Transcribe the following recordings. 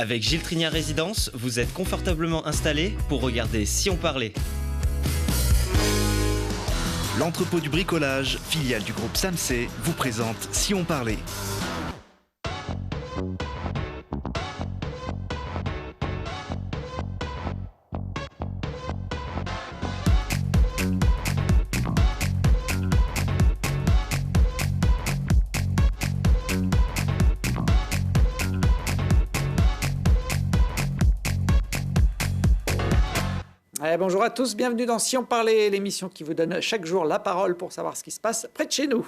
Avec Gilles Trinière Résidence, vous êtes confortablement installé pour regarder Si on parlait. L'entrepôt du bricolage, filiale du groupe Samsey, vous présente Si on parlait. Bonjour à tous, bienvenue dans Si on parlait, l'émission qui vous donne chaque jour la parole pour savoir ce qui se passe près de chez nous.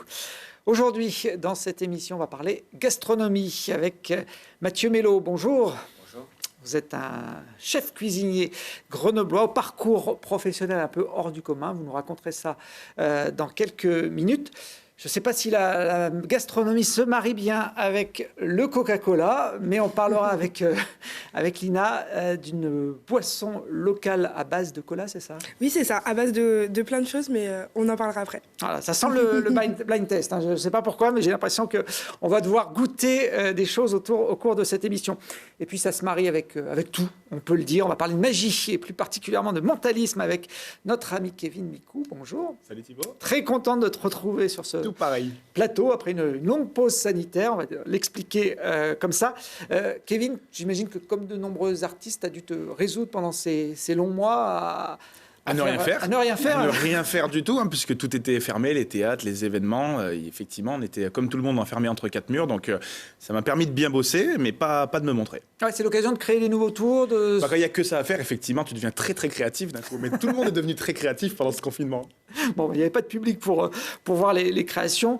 Aujourd'hui, dans cette émission, on va parler gastronomie avec Mathieu Mello. Bonjour. Bonjour. Vous êtes un chef cuisinier grenoblois au parcours professionnel un peu hors du commun. Vous nous raconterez ça dans quelques minutes. Je ne sais pas si la gastronomie se marie bien avec le Coca-Cola, mais on parlera avec Lina d'une boisson locale à base de cola, c'est ça? Oui, c'est ça, à base de plein de choses, mais on en parlera après. Voilà, ça sent le blind test. Hein. Je ne sais pas pourquoi, mais j'ai l'impression qu'on va devoir goûter des choses au cours de cette émission. Et puis ça se marie avec tout, on peut le dire. On va parler de magie et plus particulièrement de mentalisme avec notre ami Kevin Micou. Bonjour. Salut Thibaut. Très content de te retrouver sur ce Pareil. plateau après une longue pause sanitaire, on va l'expliquer comme ça. Kevin, j'imagine que comme de nombreux artistes, tu as dû te résoudre pendant ces longs mois à ne rien faire. À ne rien faire. À ne rien faire du tout, hein, puisque tout était fermé, les théâtres, les événements. Effectivement, on était comme tout le monde enfermé entre quatre murs, donc ça m'a permis de bien bosser, mais pas de me montrer. Ouais, c'est l'occasion de créer des nouveaux tours. Quand il n'y a que ça à faire, effectivement, tu deviens très très créatif d'un coup. Mais tout le monde est devenu très créatif pendant ce confinement. Bon, il n'y avait pas de public pour voir les créations.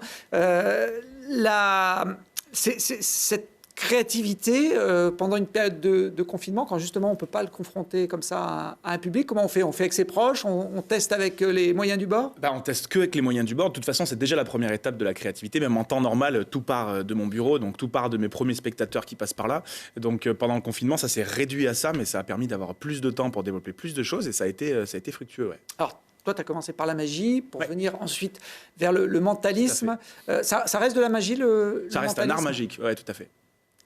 Cette créativité pendant une période de confinement, quand justement on ne peut pas le confronter comme ça à un public, comment on fait? On fait avec ses proches, on teste avec les moyens du bord? On teste que avec les moyens du bord. De toute façon, c'est déjà la première étape de la créativité. Même en temps normal, tout part de mon bureau, donc tout part de mes premiers spectateurs qui passent par là. Donc pendant le confinement, ça s'est réduit à ça, mais ça a permis d'avoir plus de temps pour développer plus de choses et ça a été fructueux. Ouais. Alors, toi, tu as commencé par la magie pour venir ensuite vers le mentalisme. Ça reste de la magie, ça reste un art magique, oui, tout à fait.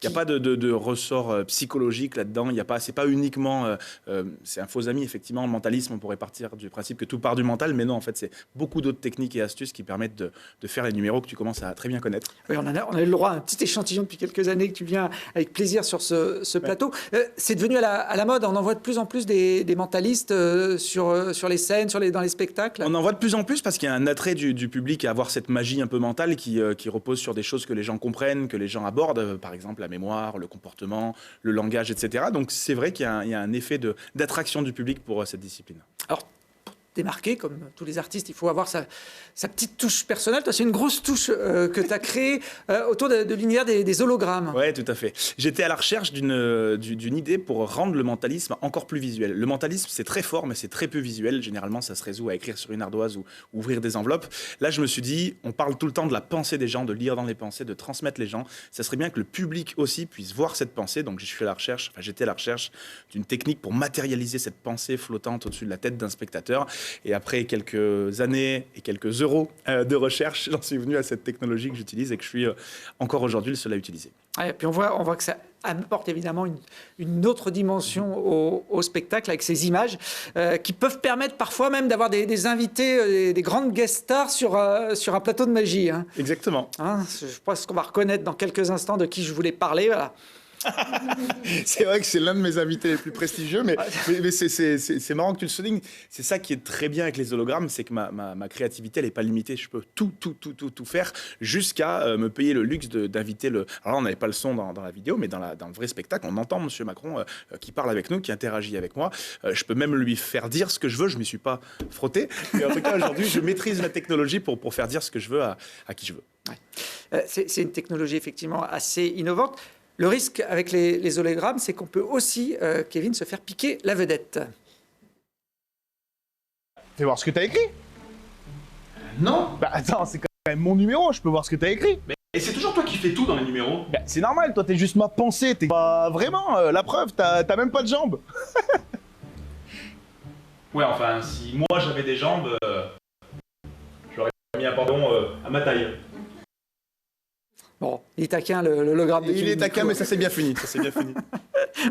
Il n'y a pas de ressort psychologique là-dedans. C'est pas uniquement... c'est un faux ami, effectivement. Le mentalisme, on pourrait partir du principe que tout part du mental. Mais non, en fait, c'est beaucoup d'autres techniques et astuces qui permettent de faire les numéros que tu commences à très bien connaître. Oui, on a eu le droit à un petit échantillon depuis quelques années que tu viens avec plaisir sur ce plateau. C'est devenu à la mode. On en voit de plus en plus des mentalistes sur les scènes, dans les spectacles. On en voit de plus en plus parce qu'il y a un attrait du public à avoir cette magie un peu mentale qui repose sur des choses que les gens comprennent, que les gens abordent. Par exemple, la mémoire, le comportement, le langage, etc. Donc c'est vrai qu'il y a un effet d'attraction du public pour cette discipline. Alors, pour démarquer, comme tous les artistes, il faut avoir sa petite touche personnelle. Toi, c'est une grosse touche que tu as créée autour de l'univers des hologrammes. Oui, tout à fait. J'étais à la recherche d'une idée pour rendre le mentalisme encore plus visuel. Le mentalisme, c'est très fort, mais c'est très peu visuel. Généralement, ça se résout à écrire sur une ardoise ou ouvrir des enveloppes. Là, je me suis dit, on parle tout le temps de la pensée des gens, de lire dans les pensées, de transmettre les gens. Ça serait bien que le public aussi puisse voir cette pensée. Donc, j'étais à la recherche d'une technique pour matérialiser cette pensée flottante au-dessus de la tête d'un spectateur. Et après quelques années et quelques euros de recherche, j'en suis venu à cette technologie que j'utilise et que je suis encore aujourd'hui le seul à utiliser. Ouais, et puis on voit que ça apporte évidemment une autre dimension au spectacle avec ces images qui peuvent permettre parfois même d'avoir des invités, des grandes guest stars sur un plateau de magie. Hein. Exactement. Je pense qu'on va reconnaître dans quelques instants de qui je voulais parler. Voilà. C'est vrai que c'est l'un de mes invités les plus prestigieux, mais c'est marrant que tu le soulignes. C'est ça qui est très bien avec les hologrammes, c'est que ma créativité, elle n'est pas limitée. Je peux tout faire jusqu'à me payer le luxe d'inviter Alors là, on n'avait pas le son dans la vidéo, mais dans le vrai spectacle, on entend M. Macron qui parle avec nous, qui interagit avec moi. Je peux même lui faire dire ce que je veux. Je ne m'y suis pas frotté. Mais en tout cas, aujourd'hui, je maîtrise la technologie pour faire dire ce que je veux à qui je veux. Ouais. C'est une technologie effectivement assez innovante. Le risque avec les hologrammes, c'est qu'on peut aussi, Kevin, se faire piquer la vedette. Fais voir ce que t'as écrit. Non. Attends, c'est quand même mon numéro, je peux voir ce que t'as écrit. Et c'est toujours toi qui fais tout dans les numéros. C'est normal, toi t'es juste ma pensée, t'es pas vraiment, la preuve, t'as même pas de jambes. Ouais, enfin, si moi j'avais des jambes, j'aurais mis un pardon à ma taille. Bon, il est taquin, l'hologramme de Il Kevin est taquin, Micou. mais ça c'est bien fini.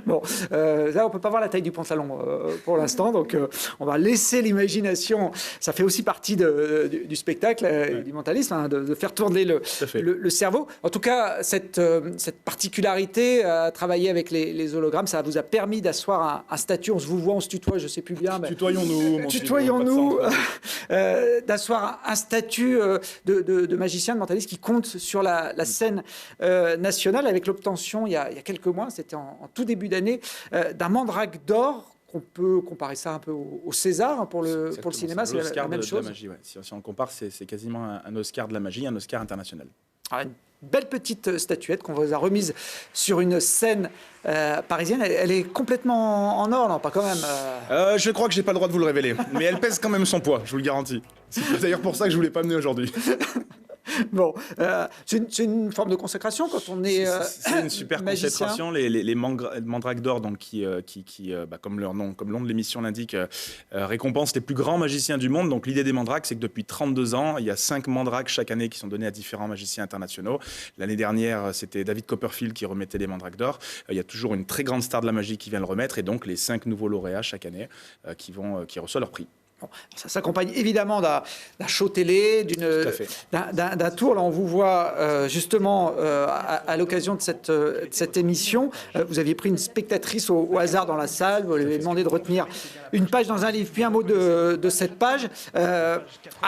Bon, là, on peut pas voir la taille du pantalon pour l'instant, donc on va laisser l'imagination. Ça fait aussi partie du spectacle, du mentalisme, hein, de faire tourner le cerveau. En tout cas, cette particularité à travailler avec les hologrammes, ça vous a permis d'asseoir un statut. On se vous voit, on se tutoie, je sais plus bien. Tutoyons-nous. D'asseoir un statut de magicien, de mentaliste qui compte sur la scène nationale, avec l'obtention il y a quelques mois, c'était en tout début d'année, d'un mandrake d'or. On peut comparer ça un peu au César, hein, pour le cinéma, c'est la même chose. De la magie, ouais. Si on compare, c'est quasiment un Oscar de la magie, un Oscar international. Une belle petite statuette qu'on vous a remise sur une scène parisienne. Elle est complètement en or, non, pas quand même Je crois que j'ai pas le droit de vous le révéler, mais elle pèse quand même son poids, je vous le garantis. C'est d'ailleurs pour ça que je voulais pas amener aujourd'hui. Bon, c'est une forme de consécration quand on est c'est une super magicien. consécration. Les mandrakes d'or, donc qui comme le nom de l'émission l'indique, récompensent les plus grands magiciens du monde. Donc l'idée des mandrakes, c'est que depuis 32 ans, il y a 5 mandrakes chaque année qui sont donnés à différents magiciens internationaux. L'année dernière, c'était David Copperfield qui remettait les mandrakes d'or. Il y a toujours une très grande star de la magie qui vient le remettre, et donc les 5 nouveaux lauréats chaque année qui reçoivent leur prix. Bon, ça s'accompagne évidemment d'un show télé, d'un tour. Là, on vous voit justement à l'occasion de cette émission. Vous aviez pris une spectatrice au hasard dans la salle. Vous lui avez demandé de retenir une page dans un livre, puis un mot de cette page. À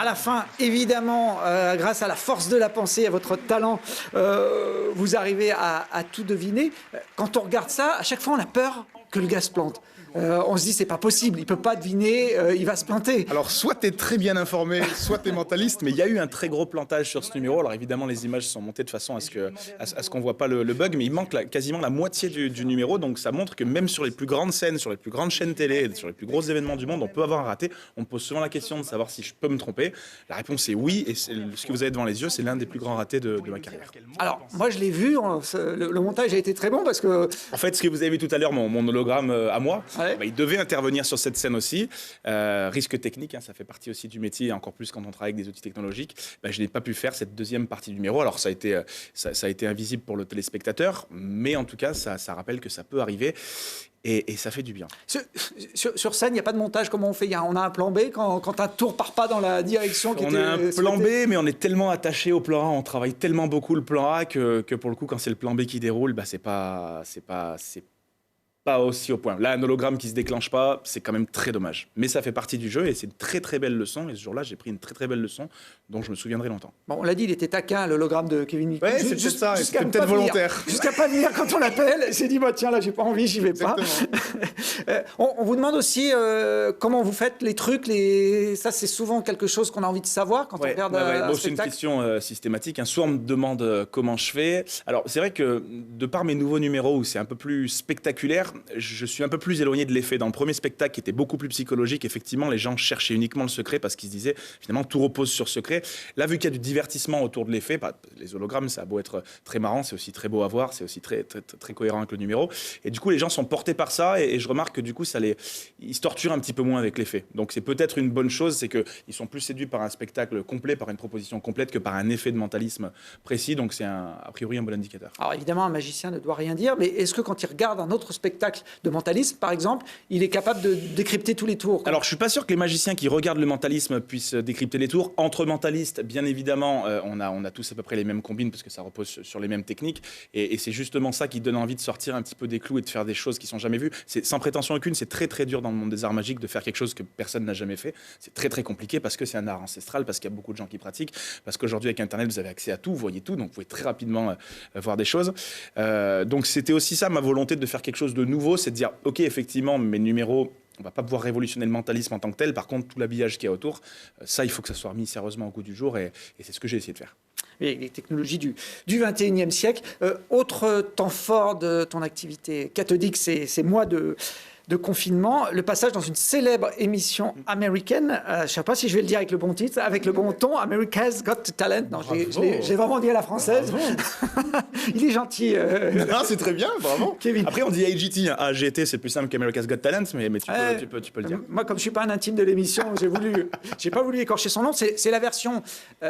la fin, évidemment, grâce à la force de la pensée, à votre talent, vous arrivez à tout deviner. Quand on regarde ça, à chaque fois, on a peur que le gars se plante. On se dit, c'est pas possible, il peut pas deviner, il va se planter. Alors, soit tu es très bien informé, soit tu es mentaliste, mais il y a eu un très gros plantage sur ce numéro. Alors, évidemment, les images sont montées de façon à ce qu'on voit pas le bug, mais il manque quasiment la moitié du numéro. Donc, ça montre que même sur les plus grandes scènes, sur les plus grandes chaînes télé, sur les plus gros événements du monde, on peut avoir un raté. On me pose souvent la question de savoir si je peux me tromper. La réponse est oui, et ce que vous avez devant les yeux, c'est l'un des plus grands ratés de ma carrière. Alors, moi, je l'ai vu, le montage a été très bon parce que... En fait, ce que vous avez vu tout à l'heure, mon hologramme à moi, ouais. Il devait intervenir sur cette scène aussi. Risque technique, hein, ça fait partie aussi du métier, encore plus quand on travaille avec des outils technologiques. Je n'ai pas pu faire cette deuxième partie du numéro. Alors, ça a été invisible pour le téléspectateur, mais en tout cas, ça rappelle que ça peut arriver. Et ça fait du bien. Sur scène, il n'y a pas de montage. Comment on fait? On a un plan B quand un tour part pas dans la direction qui était... On a un plan B, mais on est tellement attaché au plan A, on travaille tellement beaucoup le plan A que pour le coup, quand c'est le plan B qui déroule, c'est pas aussi au point. Là, un hologramme qui se déclenche pas, c'est quand même très dommage. Mais ça fait partie du jeu et c'est une très très belle leçon. Et ce jour-là, j'ai pris une très très belle leçon dont je me souviendrai longtemps. Bon, on l'a dit, il était taquin, l'hologramme de Kevin Nicole. Ouais, c'est peut-être ça. C'était peut-être volontaire. Jusqu'à pas venir quand on l'appelle. Il s'est dit, tiens, là, j'ai pas envie, j'y vais pas. On vous demande aussi comment vous faites les trucs. Ça, c'est souvent quelque chose qu'on a envie de savoir quand on regarde un c'est une question systématique. Soit on me demande comment je fais. Alors, c'est vrai que de par mes nouveaux numéros où c'est un peu plus spectaculaire, je suis un peu plus éloigné de l'effet. Dans le premier spectacle, qui était beaucoup plus psychologique, effectivement, les gens cherchaient uniquement le secret parce qu'ils se disaient, finalement, tout repose sur secret. Là, vu qu'il y a du divertissement autour de l'effet, les hologrammes, ça a beau être très marrant, c'est aussi très beau à voir, c'est aussi très, très, très cohérent avec le numéro. Et du coup, les gens sont portés par ça et je remarque que du coup, ils se torturent un petit peu moins avec l'effet. Donc, c'est peut-être une bonne chose, c'est qu'ils sont plus séduits par un spectacle complet, par une proposition complète que par un effet de mentalisme précis. Donc, c'est a priori un bon indicateur. Alors, évidemment, un magicien ne doit rien dire, mais est-ce que quand il regarde un autre spectacle de mentalisme, par exemple, il est capable de décrypter tous les tours? Alors, je suis pas sûr que les magiciens qui regardent le mentalisme puissent décrypter les tours. Entre mentalistes, bien évidemment, on a tous à peu près les mêmes combines parce que ça repose sur les mêmes techniques. Et c'est justement ça qui donne envie de sortir un petit peu des clous et de faire des choses qui sont jamais vues. C'est sans prétention aucune, c'est très très dur dans le monde des arts magiques de faire quelque chose que personne n'a jamais fait. C'est très très compliqué parce que c'est un art ancestral, parce qu'il y a beaucoup de gens qui pratiquent, parce qu'aujourd'hui avec Internet vous avez accès à tout, vous voyez tout, donc vous pouvez très rapidement voir des choses. Donc c'était aussi ça ma volonté de faire quelque chose de nouveau, c'est de dire ok, effectivement mes numéros, on va pas pouvoir révolutionner le mentalisme en tant que tel. Par contre, tout l'habillage qu'il y a autour, ça, il faut que ça soit remis sérieusement au goût du jour. Et c'est ce que j'ai essayé de faire. Et les technologies du 21e siècle. Autre temps fort de ton activité cathodique, ces mois de de confinement, le passage dans une célèbre émission américaine, je ne sais pas si je vais le dire avec le bon titre, avec le bon ton, America's Got Talent. Non, j'ai vraiment dit à la française. Il est gentil. Non, c'est très bien, vraiment. Kevin. Après, on dit AGT, AGT, c'est plus simple qu'America's Got Talent, mais tu peux le dire. Moi, comme je ne suis pas un intime de l'émission, j'ai pas voulu écorcher son nom. C'est la version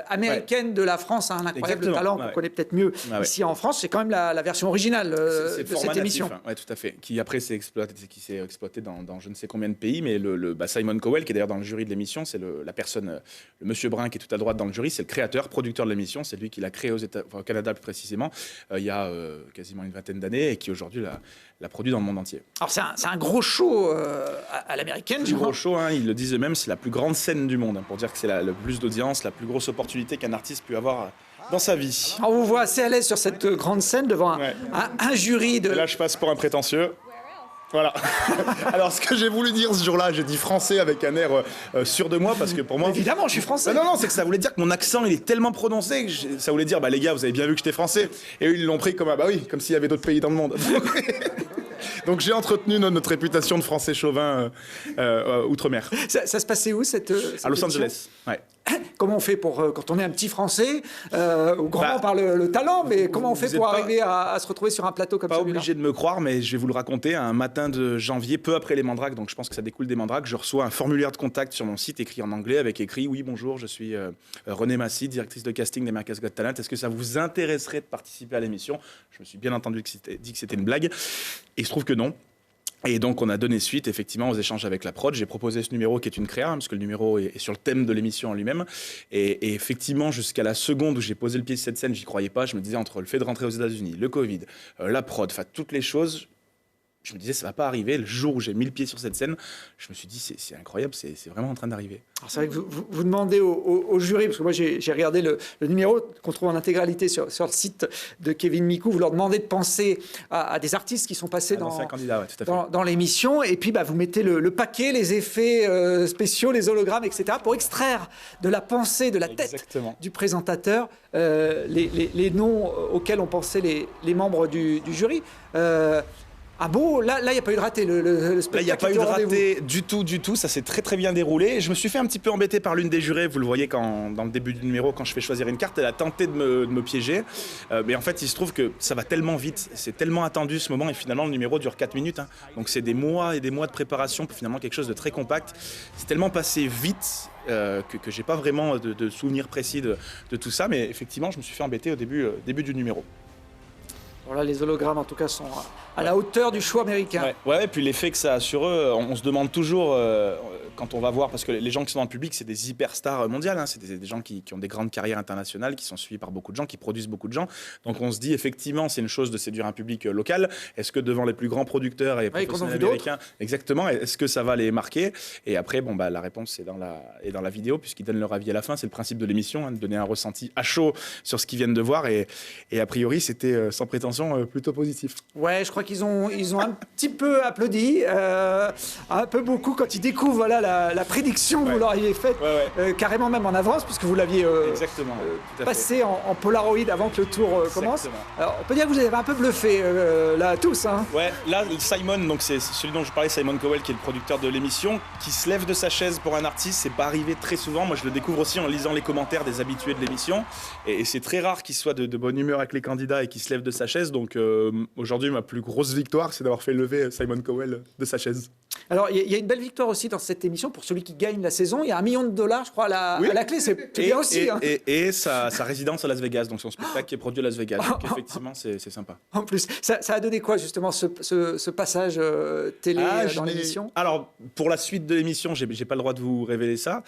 américaine de la France, un incroyable talent qu'on connaît peut-être mieux ici en France. C'est quand même la version originale de cette émission. Oui, tout à fait. Qui après s'est exploité dans je ne sais combien de pays, mais Simon Cowell, qui est d'ailleurs dans le jury de l'émission, c'est la personne, le monsieur brun qui est tout à droite dans le jury, c'est le créateur, producteur de l'émission, c'est lui qui l'a créé au Canada plus précisément, il y a quasiment une vingtaine d'années, et qui aujourd'hui l'a produit dans le monde entier. Alors c'est un gros show à l'américaine. Un gros show, hein, ils le disent eux-mêmes, c'est la plus grande scène du monde, hein, pour dire que c'est le plus d'audience, la plus grosse opportunité qu'un artiste peut avoir dans sa vie. On vous voit assez à l'aise sur cette grande scène devant un jury de... Et là, je passe pour un prétentieux. Voilà. Alors, ce que j'ai voulu dire ce jour-là, j'ai dit français avec un air sûr de moi, parce que pour moi... Évidemment, je suis français. Non, c'est que ça voulait dire que mon accent, il est tellement prononcé que ça voulait dire, les gars, vous avez bien vu que j'étais français. Et eux, ils l'ont pris comme, comme s'il y avait d'autres pays dans le monde. Donc j'ai entretenu notre réputation de français chauvin outre-mer. Ça se passait où cette à Los Angeles. Ouais. Comment on fait pour quand on est un petit Français grand par le talent, mais comment on fait pour arriver à se retrouver sur un plateau comme ça? Pas obligé de me croire, mais je vais vous le raconter. Un matin de janvier, peu après les mandrakes, donc je pense que ça découle des mandrakes, je reçois un formulaire de contact sur mon site écrit en anglais avec écrit: oui, bonjour, je suis Renée Massy, directrice de casting d'America's Got Talent. Est-ce que ça vous intéresserait de participer à l'émission? Je me suis bien entendu dit que c'était une blague. Et il se trouve que non. Et donc, on a donné suite, effectivement, aux échanges avec la prod. J'ai proposé ce numéro qui est une créa, parce que le numéro est sur le thème de l'émission en lui-même. Et effectivement, jusqu'à la seconde où j'ai posé le pied sur cette scène, j'y croyais pas. Je me disais, entre le fait de rentrer aux États-Unis, le Covid, la prod, enfin, toutes les choses, je me disais, ça va pas arriver. Le jour où j'ai mis le pied sur cette scène, je me suis dit, c'est incroyable, c'est vraiment en train d'arriver. Alors c'est vrai que vous demandez au jury, parce que moi j'ai regardé le numéro qu'on trouve en intégralité sur le site de Kevin Micou, vous leur demandez de penser à des artistes qui sont passés dans l'émission, et puis vous mettez le paquet, les effets spéciaux, les hologrammes, etc., pour extraire de la pensée, de la tête du présentateur, les noms auxquels ont pensé les membres du jury. Ah bon, là, il n'y a pas eu de raté. Le spectacle. Là, il n'y a pas eu de raté du tout. Ça s'est très, très bien déroulé. Je me suis fait un petit peu embêter par l'une des jurées. Vous le voyez dans le début du numéro, quand je fais choisir une carte, elle a tenté de me piéger. Mais en fait, il se trouve que ça va tellement vite. C'est tellement attendu ce moment. Et finalement, le numéro dure 4 minutes. Hein. Donc, c'est des mois et des mois de préparation pour finalement quelque chose de très compact. C'est tellement passé vite que j'ai pas vraiment de souvenir précis de tout ça. Mais effectivement, je me suis fait embêter au début du numéro. Voilà, les hologrammes, en tout cas, sont à la hauteur du show américain. Ouais, et puis l'effet que ça a sur eux, on se demande toujours, quand on va voir, parce que les gens qui sont dans le public, c'est des hyperstars mondiales, hein, c'est des gens qui ont des grandes carrières internationales, qui sont suivis par beaucoup de gens, qui produisent beaucoup de gens. Donc on se dit, effectivement, c'est une chose de séduire un public local. Est-ce que devant les plus grands producteurs et professionnels américains, exactement, est-ce que ça va les marquer? Et après, la réponse est dans la vidéo, puisqu'ils donnent leur avis à la fin. C'est le principe de l'émission, hein, de donner un ressenti à chaud sur ce qu'ils viennent de voir. Et a priori, c'était sans prétention plutôt positif. Ouais, je crois qu'ils ont un petit peu applaudi, un peu beaucoup, quand ils découvrent la prédiction que vous leur aviez faite, carrément même en avance, puisque vous l'aviez passé en Polaroid avant que le tour commence. Alors, on peut dire que vous avez un peu bluffé, là, tous. Hein. Ouais, là, Simon, donc c'est celui dont je parlais, Simon Cowell, qui est le producteur de l'émission, qui se lève de sa chaise pour un artiste, c'est pas arrivé très souvent. Moi, je le découvre aussi en lisant les commentaires des habitués de l'émission, et c'est très rare qu'il soit de bonne humeur avec les candidats et qu'il se lève de sa chaise. Donc aujourd'hui, ma plus grosse victoire, c'est d'avoir fait lever Simon Cowell de sa chaise. Alors, il y a une belle victoire aussi dans cette émission pour celui qui gagne la saison. Il y a $1 million, je crois, à la clé. C'est bien aussi. Et sa résidence à Las Vegas, donc son spectacle qui est produit à Las Vegas. Donc effectivement, c'est sympa. En plus, ça a donné quoi justement ce passage télé dans l'émission? Alors, pour la suite de l'émission, j'ai pas le droit de vous révéler ça.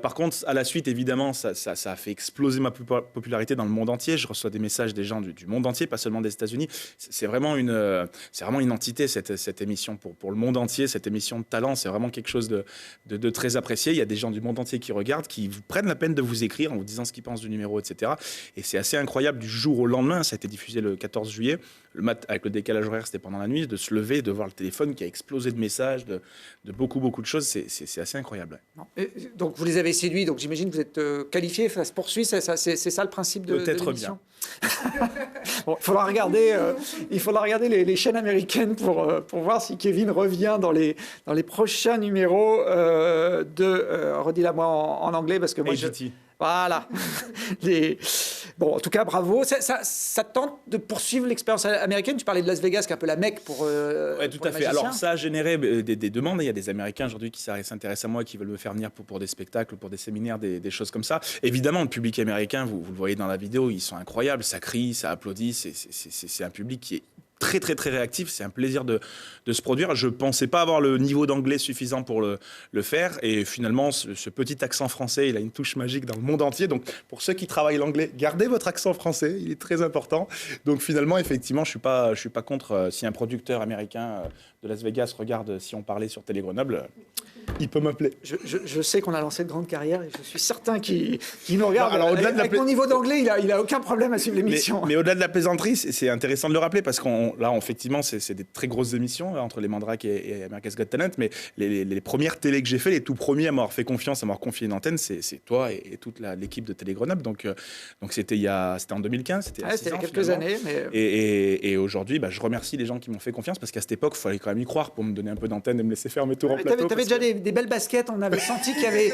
Par contre, à la suite, évidemment, ça a fait exploser ma popularité dans le monde entier. Je reçois des messages des gens du monde entier, pas seulement des États-Unis. C'est vraiment une entité, cette émission pour le monde entier. Cette émission émission de talent, c'est vraiment quelque chose de très apprécié. Il y a des gens du monde entier qui regardent, qui vous prennent la peine de vous écrire en vous disant ce qu'ils pensent du numéro, etc. Et c'est assez incroyable du jour au lendemain. Ça a été diffusé le 14 juillet. Avec le décalage horaire, c'était pendant la nuit, de se lever, de voir le téléphone qui a explosé de messages, de beaucoup de choses. C'est assez incroyable. Donc vous les avez séduits, donc j'imagine que vous êtes qualifiés, ça se poursuit, c'est ça le principe de l'émission. Bon, il faudra regarder les chaînes américaines pour voir si Kevin revient dans les prochains numéros redis-la-moi en anglais parce que moi voilà. Bon, en tout cas, bravo. Ça tente de poursuivre l'expérience américaine. Tu parlais de Las Vegas, qui est un peu la Mecque pour. Oui, tout à fait. Alors, ça a généré des demandes. Il y a des Américains aujourd'hui qui s'intéressent à moi, qui veulent me faire venir pour des spectacles, pour des séminaires, des choses comme ça. Évidemment, le public américain, vous le voyez dans la vidéo, ils sont incroyables. Ça crie, ça applaudit. C'est un public qui est très très très réactif, c'est un plaisir de se produire. Je pensais pas avoir le niveau d'anglais suffisant pour le faire et finalement ce petit accent français, il a une touche magique dans le monde entier. Donc pour ceux qui travaillent l'anglais, gardez votre accent français, il est très important. Donc finalement effectivement, je suis pas contre si un producteur américain de Las Vegas regarde si on parlait sur Télé Grenoble. Il peut m'appeler. Je sais qu'on a lancé de grandes carrières et je suis certain qu'il nous regarde. Alors, avec mon niveau d'anglais, il a aucun problème à suivre l'émission. Mais au-delà de la plaisanterie, c'est intéressant de le rappeler parce là, effectivement, c'est des très grosses émissions entre les Mandrakes et America's Got Talent. Mais les premières télés que j'ai fait, les tout premiers à m'avoir fait confiance, à m'avoir confié une antenne, c'est toi et toute l'équipe de Télé Grenoble. Donc c'était en 2015, c'était il y a quelques années. Mais... Et aujourd'hui, je remercie les gens qui m'ont fait confiance parce qu'à cette époque, il fallait quand même y croire pour me donner un peu d'antenne et me laisser faire mes tours en plateau. Tu avais déjà des belles baskets, on avait senti qu'il y avait,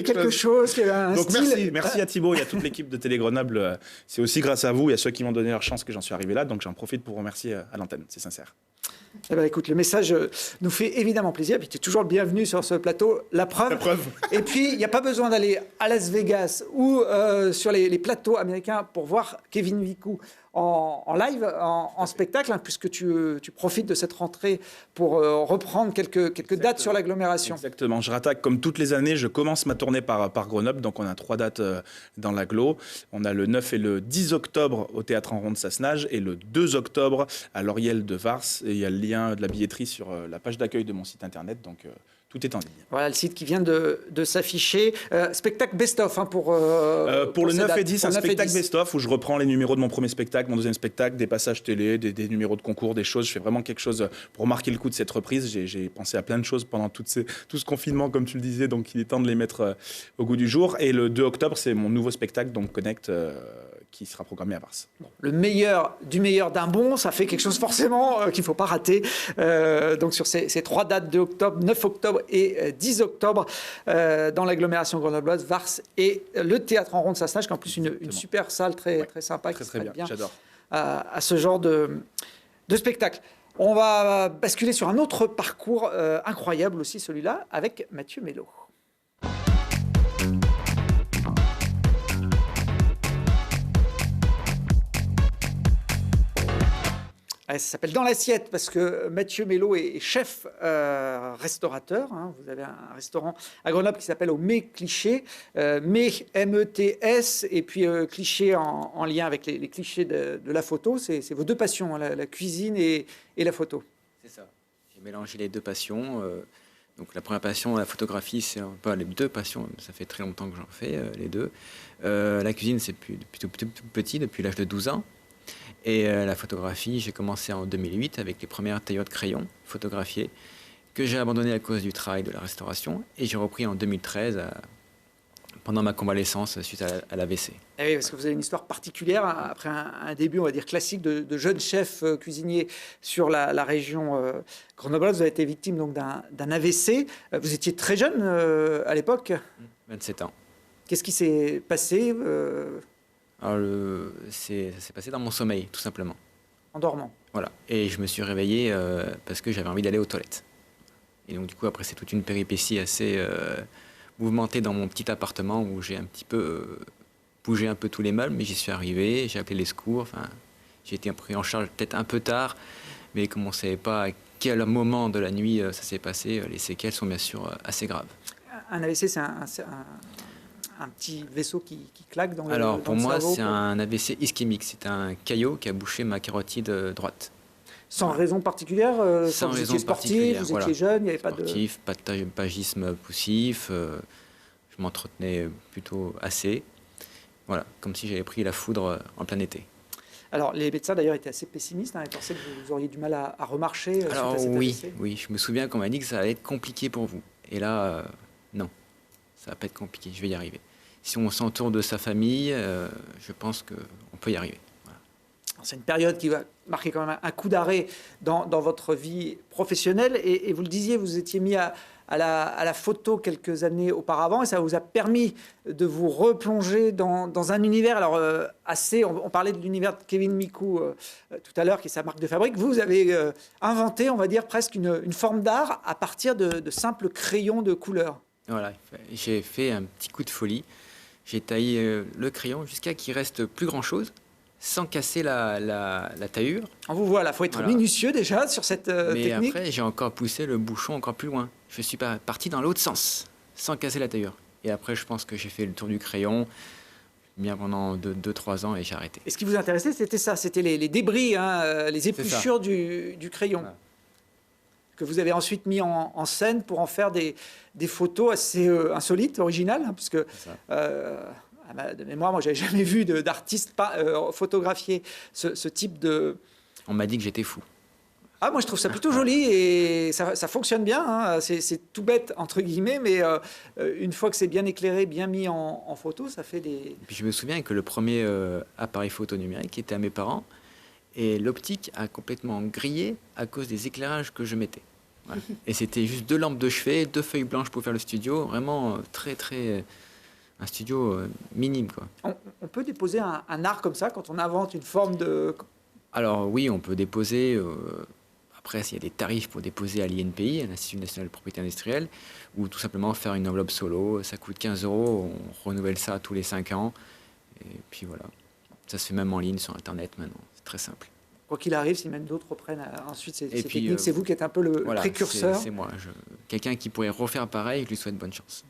quelque chose, qu'il y avait un donc style. Merci à Thibaut et à toute l'équipe de Télé Grenoble. C'est aussi grâce à vous et à ceux qui m'ont donné leur chance que j'en suis arrivé là. Donc j'en profite pour remercier à l'antenne, c'est sincère. Eh ben, écoute, le message nous fait évidemment plaisir. Puis tu es toujours le bienvenu sur ce plateau. La preuve. Et puis, il n'y a pas besoin d'aller à Las Vegas ou sur les plateaux américains pour voir Kevin Vicou en live, en spectacle, puisque tu profites de cette rentrée pour reprendre quelques dates sur l'agglomération. Exactement. Je rattaque comme toutes les années. Je commence ma tournée par Grenoble. Donc, on a 3 dates dans l'agglo. On a le 9 et le 10 octobre au Théâtre en Rond de Sassenage et le 2 octobre à l'Oriel de Vars. Et il y a le lien de la billetterie sur la page d'accueil de mon site internet. Donc, tout est en ligne. Voilà le site qui vient de s'afficher. Spectacle best-of pour le 9 et 10, un spectacle best-of où je reprends les numéros de mon premier spectacle, mon deuxième spectacle, des passages télé, des numéros de concours, des choses. Je fais vraiment quelque chose pour marquer le coup de cette reprise. J'ai pensé à plein de choses pendant tout ce confinement, comme tu le disais, donc il est temps de les mettre au goût du jour. Et le 2 octobre, c'est mon nouveau spectacle, donc Connect, qui sera programmé à Vars. Le meilleur du meilleur d'un bon, ça fait quelque chose forcément qu'il ne faut pas rater. Donc sur ces 3 dates, 2 octobre, 9 octobre et 10 octobre, dans l'agglomération grenobloise, Vars et le Théâtre en Rond de Sassenage, qui est en plus une super salle très sympa, qui très bien, j'adore. À ce genre de spectacle. On va basculer sur un autre parcours incroyable aussi, celui-là, avec Mathieu Mello. Ça s'appelle Dans l'assiette parce que Mathieu Mello est chef restaurateur. Vous avez un restaurant à Grenoble qui s'appelle au Mets Cliché. Mets, M-E-T-S, et puis Cliché en lien avec les clichés de la photo. C'est vos deux passions, la cuisine et la photo. C'est ça. J'ai mélangé les deux passions. Donc la première passion, la photographie, c'est pas les deux passions. Ça fait très longtemps que j'en fais, les deux. La cuisine, c'est depuis tout petit, depuis l'âge de 12 ans. Et la photographie, j'ai commencé en 2008 avec les premières taillots de crayon photographiés que j'ai abandonné à cause du travail de la restauration. Et j'ai repris en 2013 pendant ma convalescence suite à l'AVC. Et oui, parce que vous avez une histoire particulière après un début, on va dire, classique de jeune chef cuisinier sur la région grenobloise. Vous avez été victime donc d'un AVC. Vous étiez très jeune à l'époque. 27 ans. Qu'est-ce qui s'est passé Alors, ça s'est passé dans mon sommeil, tout simplement. En dormant. Voilà. Et je me suis réveillé parce que j'avais envie d'aller aux toilettes. Et donc, du coup, après, c'est toute une péripétie assez mouvementée dans mon petit appartement où j'ai un petit peu bougé un peu tous les meubles, mais j'y suis arrivé, j'ai appelé les secours. Enfin, j'ai été pris en charge peut-être un peu tard, mais comme on ne savait pas à quel moment de la nuit ça s'est passé, les séquelles sont bien sûr assez graves. Un AVC, c'est un petit vaisseau qui claque dans le Alors, pour moi, cerveau, c'est un AVC ischémique. C'est un caillot qui a bouché ma carotide droite. Sans raison particulière Sans quand vous raison étiez sportif, particulière, vous voilà. étiez jeune, il n'y avait pas de... Sportif, pas de tagisme poussif, je m'entretenais plutôt assez. Voilà, comme si j'avais pris la foudre en plein été. Alors, les médecins d'ailleurs étaient assez pessimistes, hein, ils pensaient que vous auriez du mal à remarcher suite Alors à cet oui, AVC. oui, je me souviens qu'on m'a dit que ça allait être compliqué pour vous. Et là, non, ça va pas être compliqué, je vais y arriver. Si on s'entoure de sa famille, je pense qu'on peut y arriver. Voilà. C'est une période qui va marquer quand même un coup d'arrêt dans votre vie professionnelle. Et vous le disiez, vous étiez mis à la photo quelques années auparavant et ça vous a permis de vous replonger dans un univers alors assez... On parlait de l'univers de Kevin Mikou tout à l'heure, qui est sa marque de fabrique. Vous avez inventé, on va dire, presque une forme d'art à partir de simples crayons de couleur. Voilà, j'ai fait un petit coup de folie. J'ai taillé le crayon jusqu'à qu'il reste plus grand-chose, sans casser la taillure. On vous voit là, il faut être Voilà. minutieux déjà sur cette Mais technique. après, j'ai encore poussé le bouchon encore plus loin. Je suis parti dans l'autre sens, sans casser la taillure. Et après, je pense que j'ai fait le tour du crayon bien pendant 2-3 ans et j'ai arrêté. Et ce qui vous intéressait, c'était ça, c'était les débris, hein, les épluchures du crayon. Voilà. Que vous avez ensuite mis en scène pour en faire des photos assez insolites, originales, hein, puisque C'est ça. de mémoire, moi, j'avais jamais vu d'artiste photographier ce type de... On m'a dit que j'étais fou. Ah, moi, je trouve ça plutôt joli et ça fonctionne bien. Hein. C'est tout bête, entre guillemets, mais une fois que c'est bien éclairé, bien mis en photo, ça fait des... Et puis je me souviens que le premier appareil photo numérique était à mes parents et l'optique a complètement grillé à cause des éclairages que je mettais. Voilà. Et c'était juste 2 lampes de chevet, 2 feuilles blanches pour faire le studio, vraiment très un studio minime quoi. On peut déposer un art comme ça quand on invente une forme de... Alors oui, on peut déposer. Après, s'il y a des tarifs pour déposer à l'INPI, à l'Institut national de propriété industrielle, ou tout simplement faire une enveloppe solo, ça coûte 15 €, on renouvelle ça tous les 5 ans, et puis voilà. Ça se fait même en ligne sur Internet maintenant, c'est très simple. Quoi qu'il arrive, si même d'autres reprennent ensuite ces puis, techniques, c'est vous qui êtes un peu le Voilà, précurseur. c'est moi. Quelqu'un qui pourrait refaire pareil, je lui souhaite bonne chance.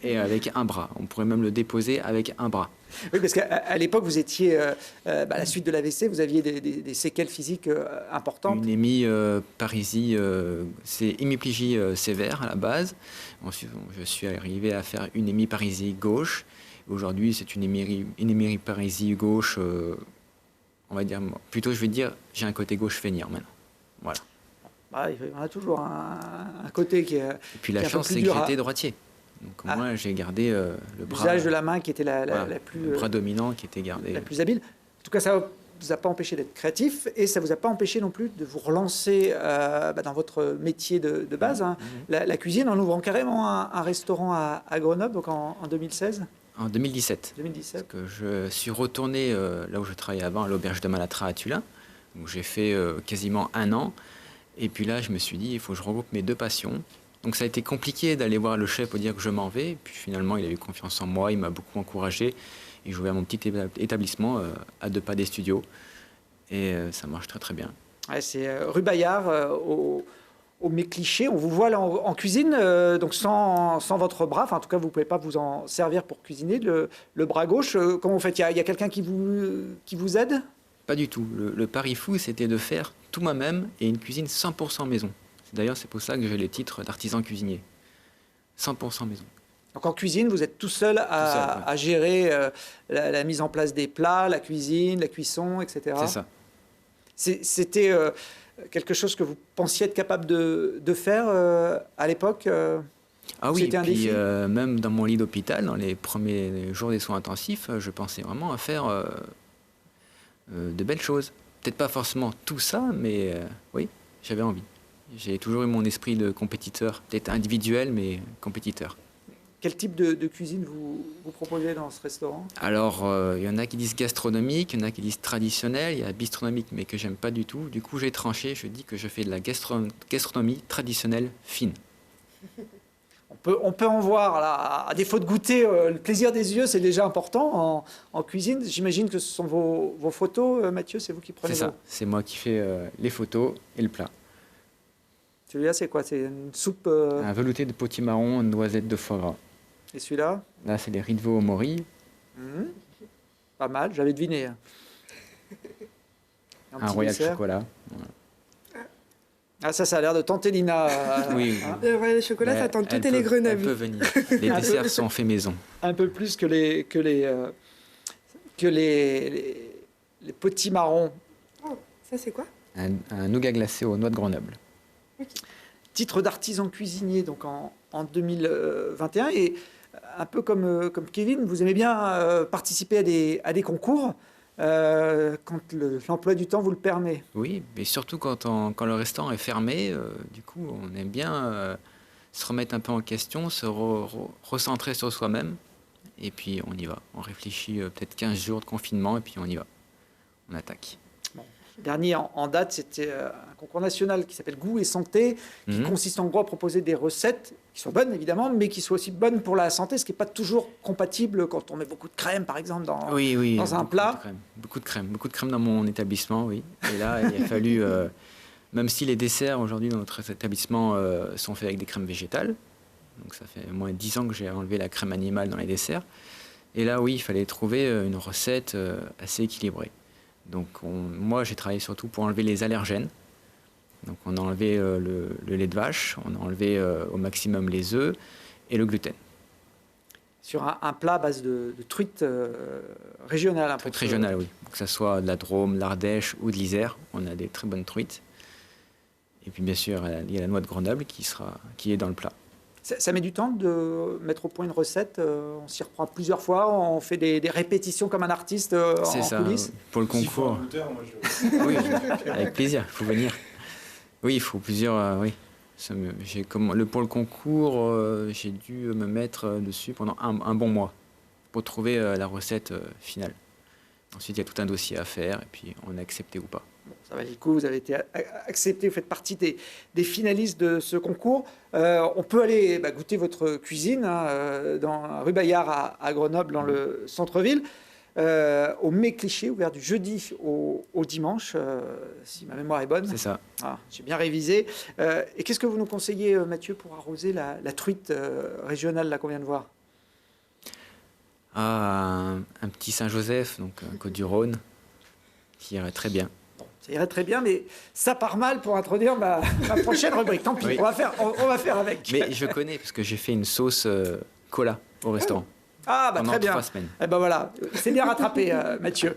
Et avec un bras, on pourrait même le déposer avec un bras. Oui, parce qu'à l'époque, vous étiez, à la suite de l'AVC, vous aviez des séquelles physiques importantes. Une hémiparisie, c'est hémiplégie sévère à la base. Ensuite, je suis arrivé à faire une hémiparisie gauche. Aujourd'hui, c'est une hémiparisie gauche, on va dire, plutôt je vais dire, j'ai un côté gauche feignant maintenant. Voilà. Ah, il y en a toujours un côté qui est... Et puis qui est la un peu chance, plus c'est que dur à- j'étais droitier. Donc moi, j'ai gardé le bras, L'usage de la main qui était la plus... le bras dominant qui était gardé. la plus habile. En tout cas, ça ne vous a pas empêché d'être créatif et ça ne vous a pas empêché non plus de vous relancer dans votre métier de base, hein, la cuisine, en ouvrant carrément un restaurant à Grenoble, donc en 2016, En 2017. 2017. Que je suis retourné là où je travaillais avant, à l'auberge de Malatra à Tulin, où j'ai fait quasiment 1 an. Et puis là, je me suis dit, il faut que je regroupe mes 2 passions. Donc ça a été compliqué d'aller voir le chef pour dire que je m'en vais. Et puis finalement, il a eu confiance en moi, il m'a beaucoup encouragé. Et j'ai ouvert mon petit établissement à 2 pas des studios. Et ça marche très bien. Ouais, c'est rue Bayard, au Mécliché. On vous voit là en cuisine, donc sans votre bras. Enfin, en tout cas, vous ne pouvez pas vous en servir pour cuisiner. Le bras gauche, comment vous faites? Il y a quelqu'un qui vous aide? Pas du tout. Le pari fou, c'était de faire tout moi-même et une cuisine 100% maison. D'ailleurs, c'est pour ça que j'ai les titres d'artisan cuisinier. 100% maison. Donc en cuisine, vous êtes tout seul à gérer la mise en place des plats, la cuisine, la cuisson, etc. C'est ça. C'était quelque chose que vous pensiez être capable de faire à l'époque Ah oui, C'était un puis défi même dans mon lit d'hôpital, dans les premiers jours des soins intensifs, je pensais vraiment à faire de belles choses. Peut-être pas forcément tout ça, mais oui, j'avais envie. J'ai toujours eu mon esprit de compétiteur, peut-être individuel, mais compétiteur. Quel type de cuisine vous proposez dans ce restaurant? Alors, il y en a qui disent gastronomique, il y en a qui disent traditionnel, il y a bistronomique, mais que j'aime pas du tout. Du coup, j'ai tranché, je dis que je fais de la gastronomie traditionnelle fine. On peut en voir, là, à défaut de goûter, le plaisir des yeux, c'est déjà important en cuisine. J'imagine que ce sont vos photos, Mathieu, c'est vous qui prenez C'est ça, c'est moi qui fais les photos et le plat. Celui-là, c'est quoi? C'est une soupe... Un velouté de potimarron, noisette de foie gras. Et celui-là? Là, c'est les riz de veau au mori. Pas mal, j'avais deviné. Un petit royal dessert. chocolat. Voilà. Ah, ça a l'air de tenter Lina. Oui, hein, Ouais, le chocolat, ça tente toutes les Elle Grenoble. peut venir. Les desserts sont faits maison. un peu plus que les petits marrons. Oh, ça, c'est quoi? Un nougat glacé aux noix de Grenoble. Titre d'artisan cuisinier donc en 2021 et un peu comme Kevin, vous aimez bien participer à des concours quand l'emploi du temps vous le permet. Oui, mais surtout quand le restaurant est fermé, du coup, on aime bien se remettre un peu en question, se recentrer sur soi-même. Et puis, on y va. On réfléchit peut-être 15 jours de confinement et puis on y va. On attaque. Le dernier en date, c'était un concours national qui s'appelle Goût et Santé, qui consiste en gros à proposer des recettes qui sont bonnes évidemment, mais qui soient aussi bonnes pour la santé, ce qui n'est pas toujours compatible quand on met beaucoup de crème, par exemple, dans un plat. Beaucoup de crème dans mon établissement, oui. Et là, il a fallu, même si les desserts aujourd'hui dans notre établissement sont faits avec des crèmes végétales, donc ça fait au moins 10 ans que j'ai enlevé la crème animale dans les desserts. Et là, oui, il fallait trouver une recette assez équilibrée. Donc moi, j'ai travaillé surtout pour enlever les allergènes. Donc on a enlevé le lait de vache, on a enlevé au maximum les œufs et le gluten. Sur un plat à base de truite régionale. Truite régionale, oui. Que ce soit de la Drôme, l'Ardèche ou de l'Isère, on a des très bonnes truites. Et puis bien sûr, il y a la noix de Grenoble qui est dans le plat. Ça met du temps de mettre au point une recette. On s'y reprend plusieurs fois. On fait des répétitions comme un artiste C'est en ça, coulisses. pour le concours. Oui, avec plaisir, il faut venir. Oui, il faut plusieurs. Oui. Pour le concours, j'ai dû me mettre dessus pendant un bon mois pour trouver la recette finale. Ensuite, il y a tout un dossier à faire et puis on a accepté ou pas. Bon, ça valait le coup, vous avez été accepté, vous faites partie des finalistes de ce concours. On peut aller goûter votre cuisine dans rue Bayard à Grenoble, dans le centre-ville, au Mets Cliché, ouvert du jeudi au dimanche, si ma mémoire est bonne. C'est ça. Ah, j'ai bien révisé. Et qu'est-ce que vous nous conseillez, Mathieu, pour arroser la truite régionale là, qu'on vient de voir? Un petit Saint-Joseph, donc Côte-du-Rhône, qui irait très bien. Ça irait très bien, mais ça part mal pour introduire ma prochaine rubrique. Tant pis, Oui. on va faire avec. Mais je connais, parce que j'ai fait une sauce cola au restaurant. Ah, pendant très bien. 3 semaines. Eh ben voilà, c'est bien rattrapé, Mathieu.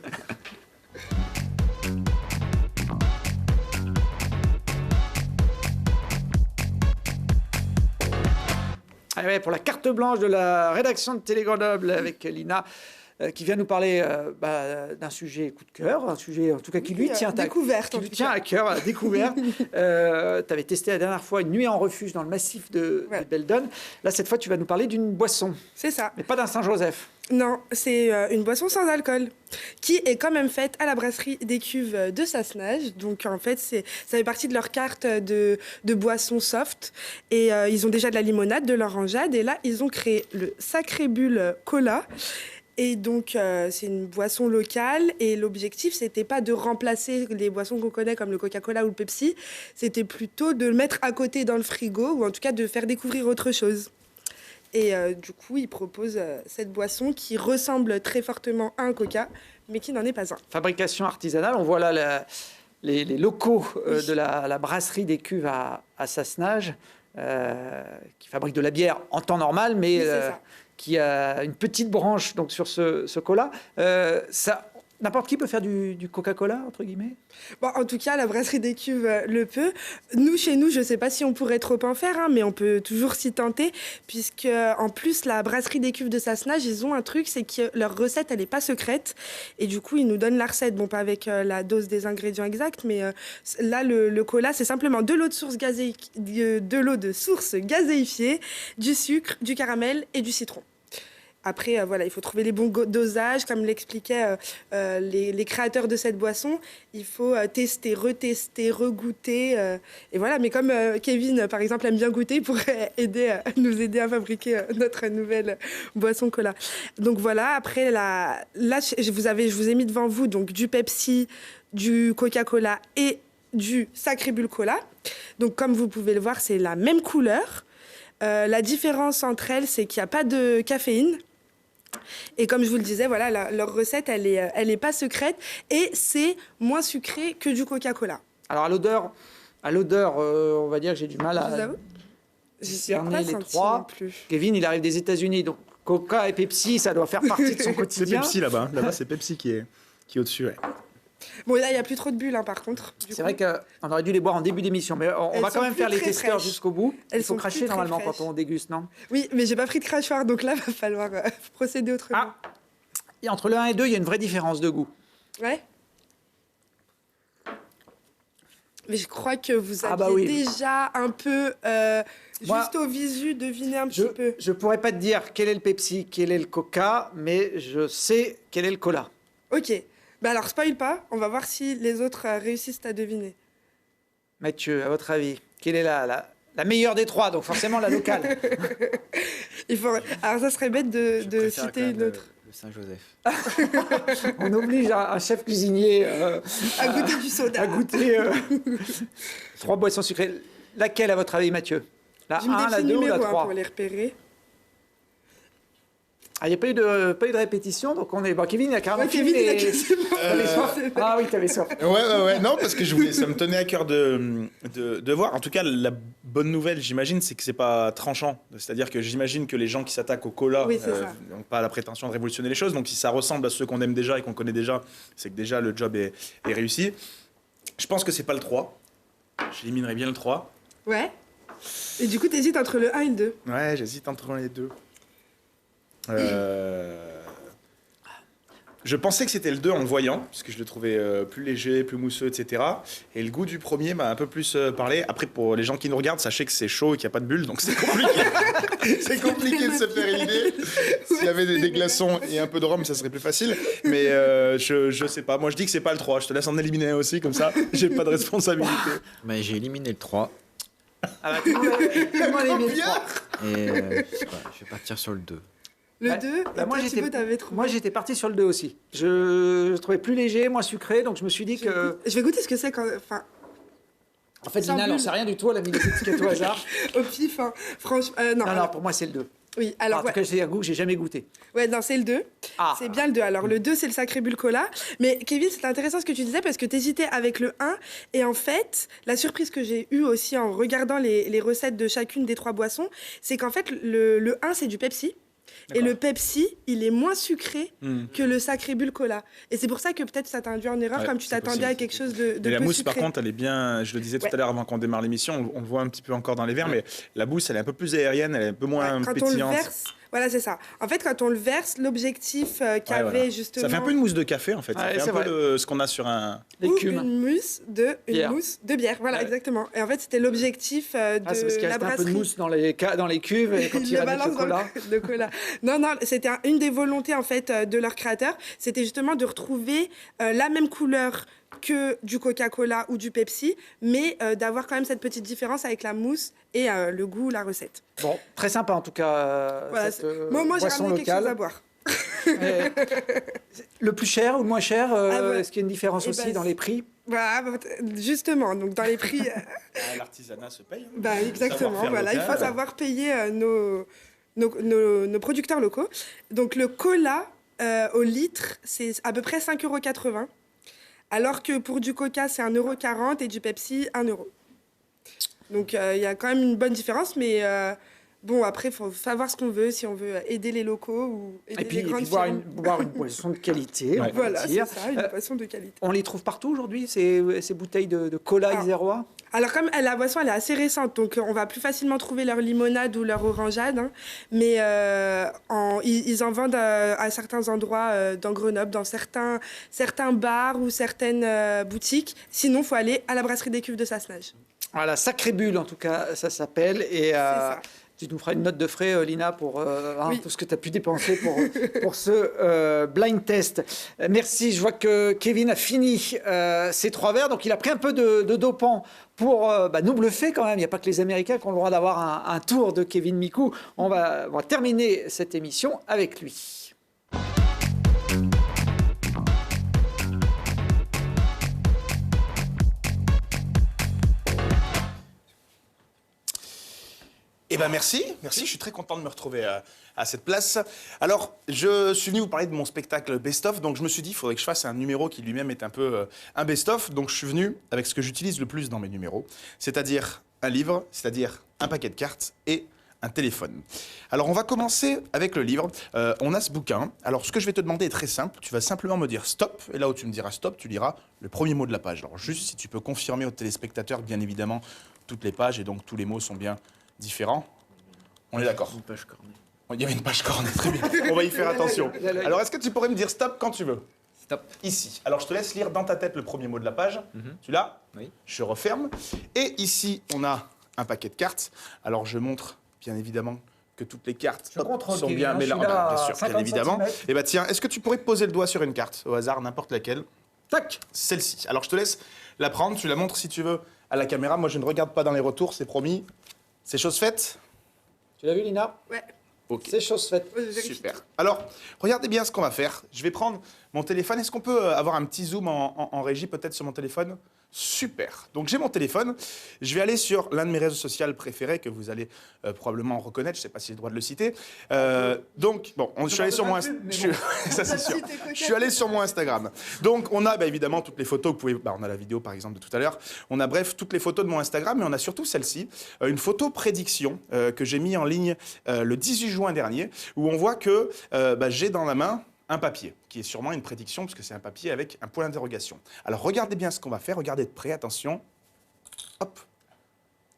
Ah ouais, pour la carte blanche de la rédaction de Télé Grenoble avec Lina, qui vient nous parler d'un sujet coup de cœur, un sujet en tout cas qui lui tient à cœur, la découverte. Tu avais testé la dernière fois une nuit en refuge dans le massif de Beldon. Là, cette fois, tu vas nous parler d'une boisson. C'est ça. Mais pas d'un Saint-Joseph. Non, c'est une boisson sans alcool qui est quand même faite à la brasserie des Cuves de Sassenage. Donc en fait, ça fait partie de leur carte de boissons soft. Et ils ont déjà de la limonade, de l'orangeade. Et là, ils ont créé le Sacré Bulle Cola. Et donc, c'est une boisson locale. Et l'objectif, c'était pas de remplacer les boissons qu'on connaît comme le Coca-Cola ou le Pepsi. C'était plutôt de le mettre à côté dans le frigo ou en tout cas de faire découvrir autre chose. Et du coup, ils proposent cette boisson qui ressemble très fortement à un Coca, mais qui n'en est pas un. Fabrication artisanale, on voit là les locaux de la brasserie des Cuves à Sassenage, qui fabrique de la bière en temps normal, mais qui a une petite branche donc, sur ce cola. N'importe qui peut faire du Coca-Cola, entre guillemets? Bon, en tout cas, la brasserie des Cuves le peut. Nous, chez nous, je ne sais pas si on pourrait trop en faire, mais on peut toujours s'y tenter, puisque en plus, la brasserie des Cuves de Sassenage, ils ont un truc, c'est que leur recette, elle n'est pas secrète. Et du coup, ils nous donnent la recette, bon, pas avec la dose des ingrédients exacts, mais là, le cola, c'est simplement de l'eau de source gazéifiée, du sucre, du caramel et du citron. Après, il faut trouver les bons dosages. Comme l'expliquaient les créateurs de cette boisson, il faut tester, retester, regoûter. Et voilà, mais comme Kevin, par exemple, aime bien goûter, il pourrait nous aider à fabriquer notre nouvelle boisson cola. Donc voilà, après, là, je vous ai mis devant vous donc, du Pepsi, du Coca-Cola et du Sacré Bulle Cola. Donc comme vous pouvez le voir, c'est la même couleur. La différence entre elles, c'est qu'il n'y a pas de caféine. Et comme je vous le disais, voilà, leur recette, elle est pas secrète et c'est moins sucré que du Coca-Cola. Alors à l'odeur, À l'odeur, on va dire que j'ai du mal Je vous à avoue, je n'ai discerner pas les senti trois. non plus. Kevin, il arrive des États-Unis, donc Coca et Pepsi, ça doit faire partie de son C'est quotidien. Pepsi là-bas. Là-bas, c'est Pepsi qui est au-dessus. Ouais. Bon, là, il n'y a plus trop de bulles, par contre. C'est vrai qu'on aurait dû les boire en début d'émission, mais on Elles va quand sont même plus faire les très testeurs fraîches. jusqu'au bout. Elles Il faut sont cracher plus très normalement fraîches. quand on déguste, non? Oui, mais j'ai pas pris de crachoir, donc là, va falloir procéder autrement. Ah, et entre le 1 et 2, il y a une vraie différence de goût. Ouais. Mais je crois que vous aviez Ah bah oui. déjà un peu, Moi, juste au visu, deviné un petit peu. Je pourrais pas te dire quel est le Pepsi, quel est le Coca, mais je sais quel est le cola. Ok. Bah alors, spoil pas. On va voir si les autres réussissent à deviner. Mathieu, à votre avis, quelle est la meilleure des trois? Donc forcément la locale. Il faut... Alors, ça serait bête Je de préfère quand citer même une autre. Le Saint-Joseph. On oblige un chef cuisinier À goûter du soda. à goûter 3 boissons sucrées. Laquelle, à votre avis, Mathieu? La Je me 1, la défie 2 ou la numéro 1 3? pour les repérer. Ah, il n'y a pas eu de répétition, donc on est... Bon, Kevin, il a carrément Ouais, Kevin, il a filmé. quasiment... T'avais soif Ah oui, t'avais soif. Ouais, non, parce que ça me tenait à cœur de voir. En tout cas, la bonne nouvelle, j'imagine, c'est que c'est pas tranchant. C'est-à-dire que j'imagine que les gens qui s'attaquent au cola Oui, c'est ça. n'ont pas la prétention de révolutionner les choses. Donc, si ça ressemble à ceux qu'on aime déjà et qu'on connaît déjà, c'est que déjà le job est réussi. Je pense que c'est pas le 3. J'éliminerais bien le 3. Ouais. Et du coup, t'hésites entre le 1 et le 2. Ouais, j'hésite entre les deux. Je pensais que c'était le 2 en le voyant, parce que je le trouvais plus léger, plus mousseux, etc. Et le goût du premier m'a un peu plus parlé. Après, pour les gens qui nous regardent, sachez que c'est chaud et qu'il n'y a pas de bulles, donc c'est compliqué. C'est compliqué de se faire une idée. S'il y avait des glaçons et un peu de rhum, ça serait plus facile. Mais je sais pas. Moi, je dis que c'est pas le 3. Je te laisse en éliminer un aussi, comme ça, j'ai pas de responsabilité. Bah, j'ai éliminé le 3. Ah bah, tout le monde est bien le 3. Et je sais pas, je vais partir sur le 2. Le Ouais. 2, Bah, moi, Thibaut, t'avais trouvé. Moi, j'étais parti sur le 2 aussi. Je trouvais plus léger, moins sucré, donc je me suis dit que... Je vais goûter ce que c'est quand... Enfin, En fait, Sans Lina, elle n'en bulle. sait rien du tout, elle a mis des étiquettes au hasard. au pif, hein. Franchement... non, Non, alors- pour moi, c'est le 2. Oui, Alors, alors... en tout cas, c'est un goût que j'ai jamais goûté. Ouais, non, c'est le 2. Ah, C'est bien le 2. Alors, le 2, c'est le sacré bulle cola. Mais Kevin, c'est intéressant ce que tu disais parce que tu hésitais avec le 1. Et en fait, la surprise que j'ai eue aussi en regardant les recettes de chacune des 3 boissons, c'est qu'en fait, le 1, c'est du Pepsi. Et le Pepsi, il est moins sucré que le sacré bulle cola. Et c'est pour ça que peut-être ça t'a induit en erreur, Ouais, comme tu c'est t'attendais possible. à quelque chose de Et la peu mousse, sucré. par contre, elle est bien. Je le disais tout Ouais. à l'heure avant qu'on démarre l'émission, on le voit un petit peu encore dans les verres, mais la mousse, elle est un peu plus aérienne, elle est un peu moins Ouais, quand on le pétillante. verse, voilà, c'est ça. En fait, quand on le verse, l'objectif qu'avait voilà. justement... Ça fait un peu une mousse de café en fait. Ça Ouais, fait c'est un peu vrai. ce qu'on a sur un. ou l'écume. une mousse de bière. Voilà, Ouais. exactement. Et en fait, c'était l'objectif de Ah, c'est parce qu'il la reste un peu brasserie. de mousse dans les cuves et quand Il il le va mettre le balance dans cola. le cola. Non, c'était une des volontés en fait de leur créateur. C'était justement de retrouver la même couleur que du Coca-Cola ou du Pepsi, mais d'avoir quand même cette petite différence avec la mousse et le goût, la recette. Bon, très sympa en tout cas. Voilà, cette, moi, j'ai boisson ramené quelque chose à locale. boire. Euh, le plus cher ou le moins cher, bah, est-ce qu'il y a une différence eh aussi ben, dans les prix? Voilà, justement, donc dans les prix, L'artisanat se paye. bah, exactement, Savoir-faire voilà, il faut local. savoir payer nos producteurs locaux. Donc le cola au litre, c'est à peu près 5,80 €, alors que pour du Coca, c'est 1,40 € et du Pepsi, 1 €. Donc il y a quand même une bonne différence, mais bon, après, il faut savoir ce qu'on veut, si on veut aider les locaux ou aider Et puis, les grandes boire firmes. boire une boisson de qualité, on Ouais. va Voilà, dire. c'est ça, une boisson de qualité. On les trouve partout aujourd'hui, ces bouteilles de cola Alors, isérois? Alors comme la boisson elle est assez récente, donc on va plus facilement trouver leur limonade ou leur orangeade, hein, mais ils en vendent à certains endroits dans Grenoble, dans certains bars ou certaines boutiques. Sinon, il faut aller à la brasserie des Cuves de Sassenage. Voilà, Sacré Bulle en tout cas, ça s'appelle. Et ça. tu nous feras une note de frais, Lina, pour Oui. tout ce que tu as pu dépenser pour ce blind test. Merci, je vois que Kevin a fini ses 3 verres, donc il a pris un peu de dopant pour nous bluffer quand même. Il n'y a pas que les Américains qui ont le droit d'avoir un tour de Kevin Micou. On va terminer cette émission avec lui. Eh ben merci, je suis très content de me retrouver à cette place. Alors, je suis venu vous parler de mon spectacle Best Of, donc je me suis dit qu'il faudrait que je fasse un numéro qui lui-même est un peu un Best Of, donc je suis venu avec ce que j'utilise le plus dans mes numéros, c'est-à-dire un livre, c'est-à-dire un paquet de cartes et un téléphone. Alors, on va commencer avec le livre. On a ce bouquin. Alors, ce que je vais te demander est très simple. Tu vas simplement me dire stop, et là où tu me diras stop, tu liras le premier mot de la page. Alors, juste si tu peux confirmer aux téléspectateurs que, bien évidemment, toutes les pages et donc tous les mots sont bien différents. On est d'accord? Une page cornée. Il y avait une page cornée, très bien. On va y faire attention. Alors, est-ce que tu pourrais me dire stop quand tu veux? Stop. Ici. Alors, je te laisse lire dans ta tête le premier mot de la page. Tu l'as? Oui. Je referme. Et ici, on a un paquet de cartes. Alors, je montre, bien évidemment, que toutes les cartes sont bien mélangées. Bien sûr, bien évidemment. Et bah tiens, est-ce que tu pourrais poser le doigt sur une carte, au hasard, n'importe laquelle? Tac, celle-ci. Alors, je te laisse la prendre. Tu la montres, si tu veux, à la caméra. Moi, je ne regarde pas dans les retours, c'est promis. C'est chose faite? Tu l'as vu, Lina? Ouais. Ok. C'est chose faite. Super. Alors, regardez bien ce qu'on va faire. Je vais prendre mon téléphone. Est-ce qu'on peut avoir un petit zoom en régie, peut-être, sur mon téléphone? Super. Donc, j'ai mon téléphone. Je vais aller sur l'un de mes réseaux sociaux préférés que vous allez probablement reconnaître. Je ne sais pas si j'ai le droit de le citer. Donc, bon, je suis allé sur mon Instagram. Ça, c'est sûr. Je suis allé sur mon Instagram. Donc, on a évidemment toutes les photos. Vous pouvez, on a la vidéo, par exemple, de tout à l'heure. On a, bref, toutes les photos de mon Instagram. Mais on a surtout celle-ci. Une photo prédiction que j'ai mis en ligne le 18 juin dernier, où on voit que j'ai dans la main un papier, qui est sûrement une prédiction, parce que c'est un papier avec un point d'interrogation. Alors, regardez bien ce qu'on va faire, regardez de près, attention. Hop,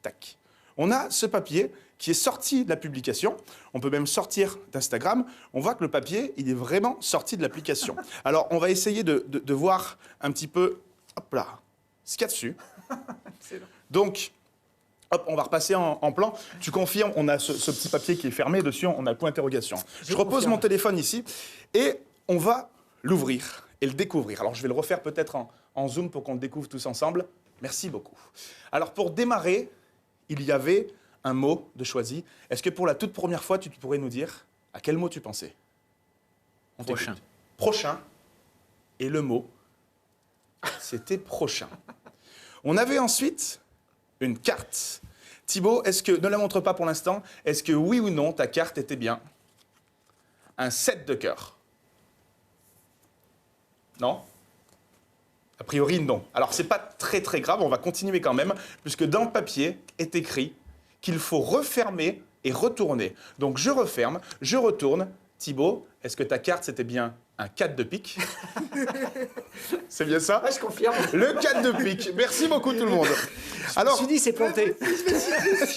tac. On a ce papier qui est sorti de la publication. On peut même sortir d'Instagram. On voit que le papier, il est vraiment sorti de l'application. Alors, on va essayer de voir un petit peu, hop là, ce qu'il y a dessus. Donc, hop, on va repasser en plan. Tu confirmes, on a ce petit papier qui est fermé. Dessus, on a le point d'interrogation. Je repose mon téléphone ici et on va l'ouvrir et le découvrir. Alors, je vais le refaire peut-être en zoom pour qu'on le découvre tous ensemble. Merci beaucoup. Alors, pour démarrer, il y avait un mot de choisi. Est-ce que pour la toute première fois, tu pourrais nous dire à quel mot tu pensais? Prochain. Prochain. Et le mot, c'était prochain. On avait ensuite une carte. Thibaut, ne la montre pas pour l'instant, est-ce que oui ou non, ta carte était bien un 7 de cœur? Non? A priori, non. Alors, c'est pas très très grave, on va continuer quand même, puisque dans le papier est écrit qu'il faut refermer et retourner. Donc, je referme, je retourne. Thibaut, est-ce que ta carte, c'était bien un 4 de pique? C'est bien ça? Ouais, je confirme. Le 4 de pique. Merci beaucoup tout le monde. Alors, Je me suis dit, c'est planté.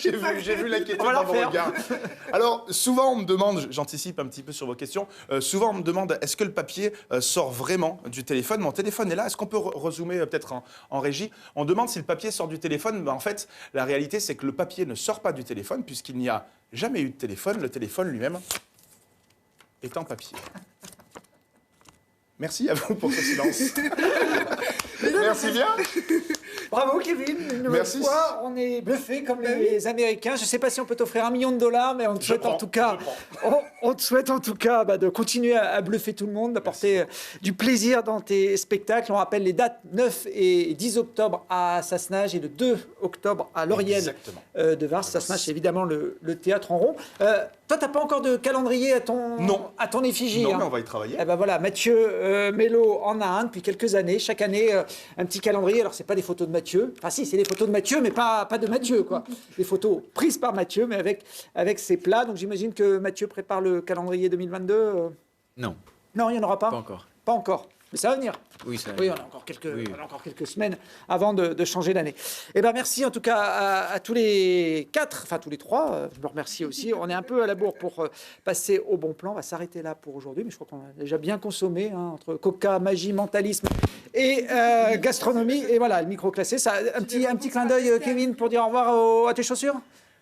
j'ai vu l'inquiétude dans vos regards. Alors, souvent on me demande, j'anticipe un petit peu sur vos questions, souvent on me demande est-ce que le papier sort vraiment du téléphone? Mon téléphone est là, est-ce qu'on peut rezoomer peut-être en régie? On demande si le papier sort du téléphone. En fait, la réalité c'est que le papier ne sort pas du téléphone puisqu'il n'y a jamais eu de téléphone. Le téléphone lui-même est en papier. Merci à vous pour ce silence. Merci bien. Bravo, Kevin. Une nouvelle Merci. fois, on est bluffé comme les Américains. Je ne sais pas si on peut t'offrir $1 million, mais on te souhaite en tout cas, on te souhaite en tout cas de continuer à bluffer tout le monde, d'apporter du plaisir dans tes spectacles. On rappelle les dates 9 et 10 octobre à Sassenage et le 2 octobre à Laurienne de Vars. Sassenage, c'est évidemment le théâtre en rond. Toi, tu n'as pas encore de calendrier à ton effigie. Non, hein. mais on va y travailler. Eh ben voilà, Mathieu Mello en a un depuis quelques années. Chaque année, un petit calendrier. Alors, c'est pas des photos de Mathieu. Enfin, si, c'est des photos de Mathieu, mais pas de Mathieu, quoi. Des photos prises par Mathieu, mais avec ses plats. Donc, j'imagine que Mathieu prépare le calendrier 2022. Non, Non, il n'y en aura pas. pas encore. Pas encore. Mais ça va venir. Oui, ça. Oui, on a encore quelques semaines avant de changer d'année. Eh ben, merci en tout cas à tous les quatre, enfin tous les trois. Je me remercie aussi. On est un peu à la bourre pour passer au bon plan. On va s'arrêter là pour aujourd'hui, mais je crois qu'on a déjà bien consommé entre coca, magie, mentalisme et gastronomie. Et voilà, le micro classé. Ça, un petit clin d'œil, Kevin, pour dire au revoir à tes chaussures.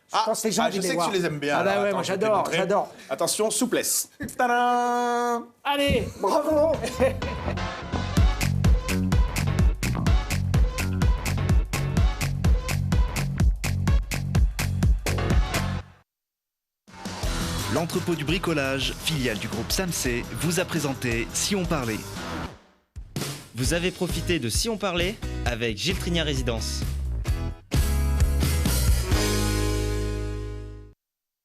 Je pense que les gens je sais que tu les aimes bien. Ah bah alors, ouais, attends, moi je vais te les montrer. j'adore. Attention, souplesse. Tadam! Allez, bravo. L'entrepôt du bricolage, filiale du groupe Samsé, vous a présenté Si on parlait. Vous avez profité de Si on parlait avec Gilles Trigna Résidence.